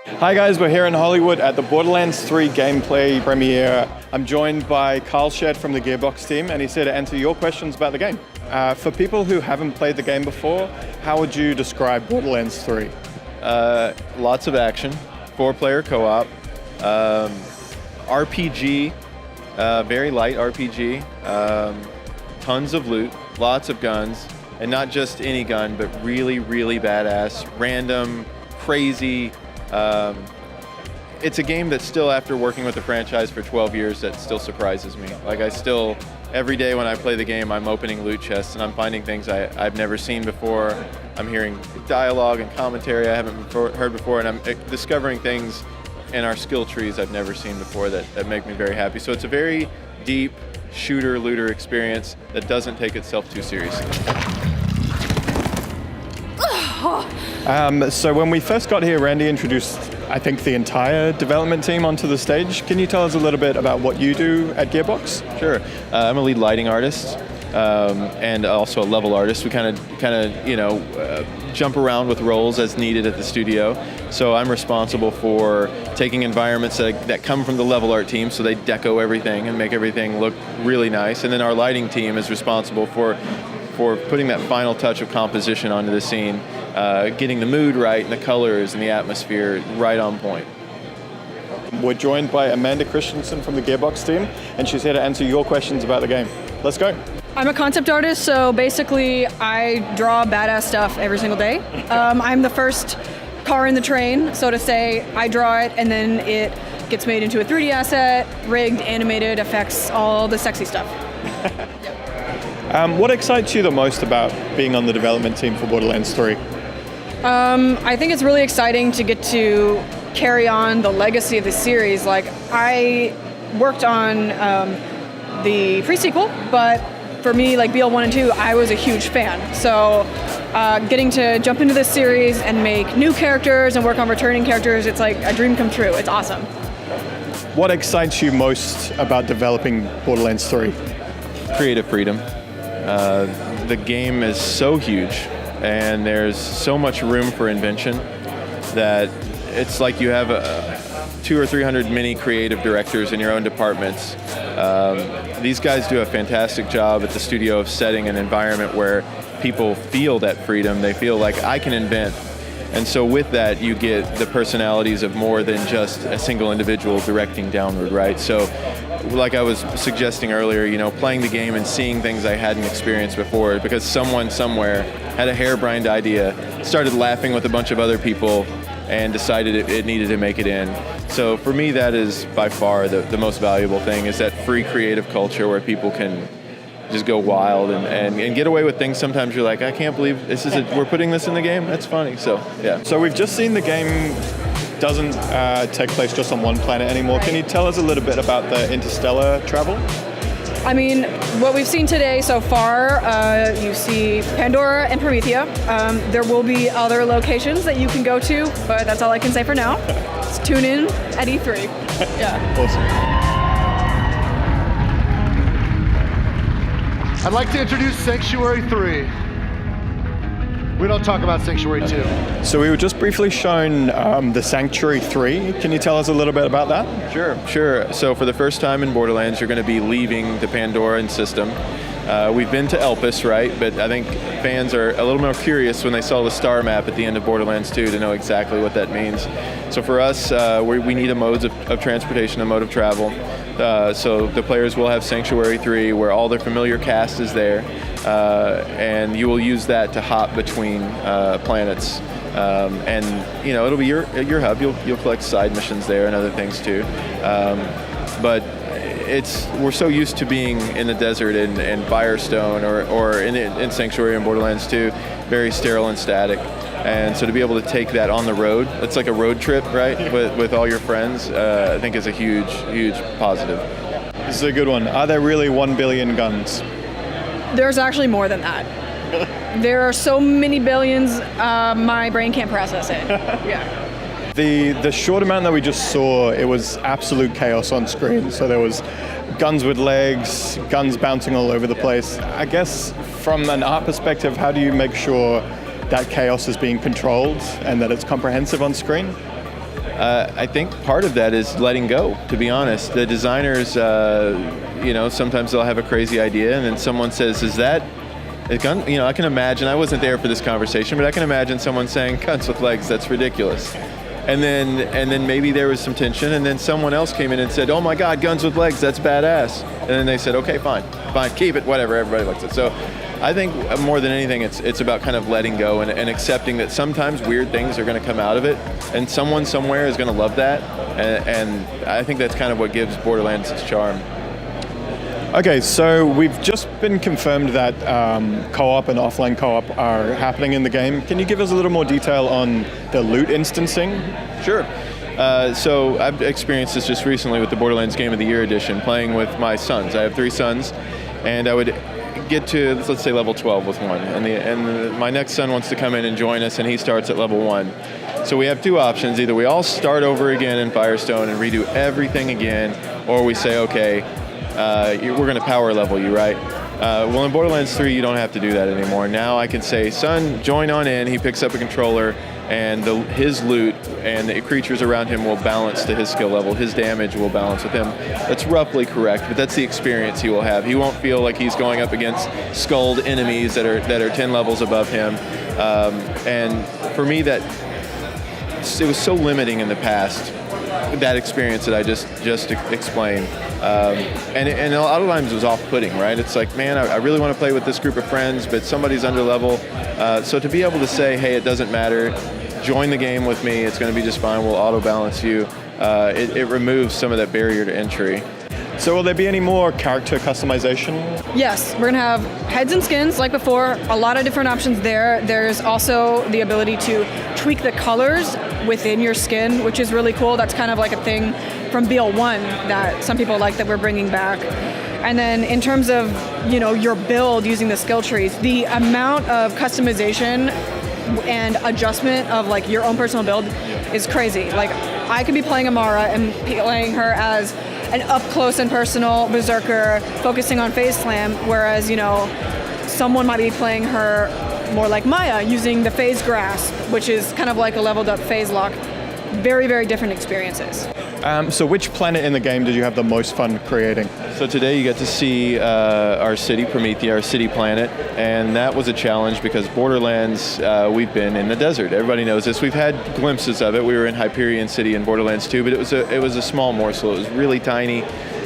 Hi guys, we're here in Hollywood at the Borderlands 3 gameplay premiere. I'm joined by Carl Shed from the Gearbox team, and he's here to answer your questions about the game. For people who haven't played the game before, how would you describe Borderlands 3? Lots of action, 4-player co-op, RPG, very light RPG, tons of loot, lots of guns, and not just any gun, but really, really badass, random, crazy. It's a game that still, after working with the franchise for 12 years, that still surprises me. Like, every day when I play the game, I'm opening loot chests and I'm finding things I've never seen before. I'm hearing dialogue and commentary I haven't heard before, and I'm discovering things in our skill trees I've never seen before that make me very happy. So it's a very deep shooter-looter experience that doesn't take itself too seriously. So when we first got here, Randy introduced, I think, the entire development team onto the stage. Can you tell us a little bit about what you do at Gearbox? Sure. I'm a lead lighting artist and also a level artist. We kind of jump around with roles as needed at the studio. So I'm responsible for taking environments that come from the level art team, so they deco everything and make everything look really nice. And then our lighting team is responsible for putting that final touch of composition onto the scene, getting the mood right and the colors and the atmosphere right on point. We're joined by Amanda Christensen from the Gearbox team, and she's here to answer your questions about the game. Let's go. I'm a concept artist, so basically I draw badass stuff every single day. I'm the first car in the train, so to say. I draw it, and then it gets made into a 3D asset, rigged, animated, effects, all the sexy stuff. What excites you the most about being on the development team for Borderlands 3? I think it's really exciting to get to carry on the legacy of the series. Like, I worked on the pre-sequel, but for me, like BL1 and 2, I was a huge fan. So getting to jump into this series and make new characters and work on returning characters, it's like a dream come true. It's awesome. What excites you most about developing Borderlands 3? Creative freedom. The game is so huge and there's so much room for invention that it's like you have 200 or 300 mini creative directors in your own departments. These guys do a fantastic job at the studio of setting an environment where people feel that freedom. They feel like I can invent. And so with that, you get the personalities of more than just a single individual directing downward, right? So like I was suggesting earlier, playing the game and seeing things I hadn't experienced before because someone somewhere had a harebrained idea, started laughing with a bunch of other people, and decided it needed to make it in. So for me, that is by far the most valuable thing, is that free creative culture where people can just go wild and get away with things. Sometimes you're like, I can't believe we're putting this in the game. That's funny. So yeah. So we've just seen the game doesn't take place just on one planet anymore. Can you tell us a little bit about the Interstellar travel? I mean, what we've seen today so far, you see Pandora and Promethea. There will be other locations that you can go to, but that's all I can say for now. Just tune in at E3. Yeah. Awesome. I'd like to introduce Sanctuary 3. We don't talk about Sanctuary 2. So we were just briefly shown the Sanctuary 3. Can you tell us a little bit about that? Sure. So for the first time in Borderlands, you're going to be leaving the Pandoran system. We've been to Elpis, right? But I think fans are a little more curious when they saw the star map at the end of Borderlands 2 to know exactly what that means. So for us, we need a mode of transportation, a mode of travel. So the players will have Sanctuary 3 where all their familiar cast is there, and you will use that to hop between planets. And it'll be your hub. You'll collect side missions there and other things too. But we're so used to being in the desert in Firestone or in Sanctuary and Borderlands 2, very sterile and static. And so to be able to take that on the road, it's like a road trip, right, with all your friends, I think is a huge, huge positive. This is a good one. Are there really 1 billion guns? There's actually more than that. There are so many billions, my brain can't process it. Yeah. The short amount that we just saw, it was absolute chaos on screen. So there was guns with legs, guns bouncing all over the place. I guess from an art perspective, how do you make sure that chaos is being controlled and that it's comprehensive on screen? I think part of that is letting go, to be honest. The designers, sometimes they'll have a crazy idea, and then someone says, is that a gun? I can imagine, I wasn't there for this conversation, but I can imagine someone saying, guns with legs, that's ridiculous. And then maybe there was some tension, and then someone else came in and said, oh my God, guns with legs, that's badass. And then they said, okay, fine, keep it, whatever, everybody likes it. So I think more than anything, it's about kind of letting go and accepting that sometimes weird things are going to come out of it, and someone somewhere is going to love that, and I think that's kind of what gives Borderlands its charm. Okay, so we've just been confirmed that co-op and offline co-op are happening in the game. Can you give us a little more detail on the loot instancing? Sure. So I've experienced this just recently with the Borderlands Game of the Year edition, playing with my sons. I have 3 sons, and I would get to, let's say, level 12 with one, and my next son wants to come in and join us, and he starts at level 1. So we have 2 options. Either we all start over again in Firestone and redo everything again, or we say, okay, we're going to power level you, right? Well, in Borderlands 3, you don't have to do that anymore. Now I can say, son, join on in. He picks up a controller, and his loot and the creatures around him will balance to his skill level. His damage will balance with him. That's roughly correct, but that's the experience he will have. He won't feel like he's going up against skulled enemies that are 10 levels above him. And for me, it was so limiting in the past, that experience that I just explained. And a lot of times it was off-putting, right? It's like, man, I really want to play with this group of friends, but somebody's under level. So to be able to say, hey, it doesn't matter, join the game with me, it's going to be just fine, we'll auto-balance you, it removes some of that barrier to entry. So will there be any more character customization? Yes, we're going to have heads and skins like before, a lot of different options there. There's also the ability to tweak the colors within your skin, which is really cool. That's kind of like a thing from BL1 that some people like that we're bringing back. And then in terms of, your build using the skill trees, the amount of customization and adjustment of like your own personal build is crazy. Like I could be playing Amara and playing her as an up close and personal berserker focusing on phase slam, whereas someone might be playing her more like Maya using the phase grasp, which is kind of like a leveled up phase lock. Very, very different experiences. So which planet in the game did you have the most fun creating? So today you get to see our city, Promethea, our city planet, and that was a challenge because Borderlands, we've been in the desert. Everybody knows this. We've had glimpses of it. We were in Hyperion City in Borderlands 2, but it was a small morsel. It was really tiny.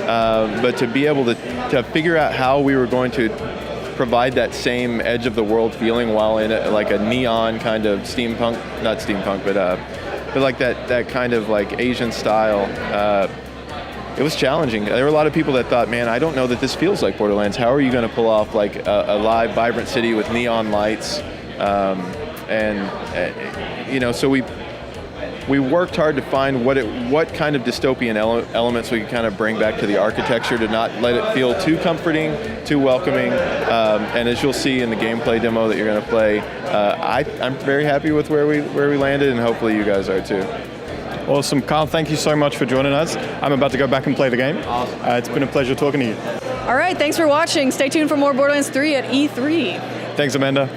But to be able to figure out how we were going to provide that same edge of the world feeling while in like a neon kind of steampunk, not steampunk, but like that kind of like Asian style. It was challenging. There were a lot of people that thought, man, I don't know that this feels like Borderlands. How are you going to pull off like a live, vibrant city with neon lights? So we worked hard to find what kind of dystopian elements we could kind of bring back to the architecture to not let it feel too comforting, too welcoming. And as you'll see in the gameplay demo that you're going to play, I'm very happy with where we landed, and hopefully you guys are too. Awesome. Carl, thank you so much for joining us. I'm about to go back and play the game. Awesome. It's been a pleasure talking to you. All right, thanks for watching. Stay tuned for more Borderlands 3 at E3. Thanks, Amanda.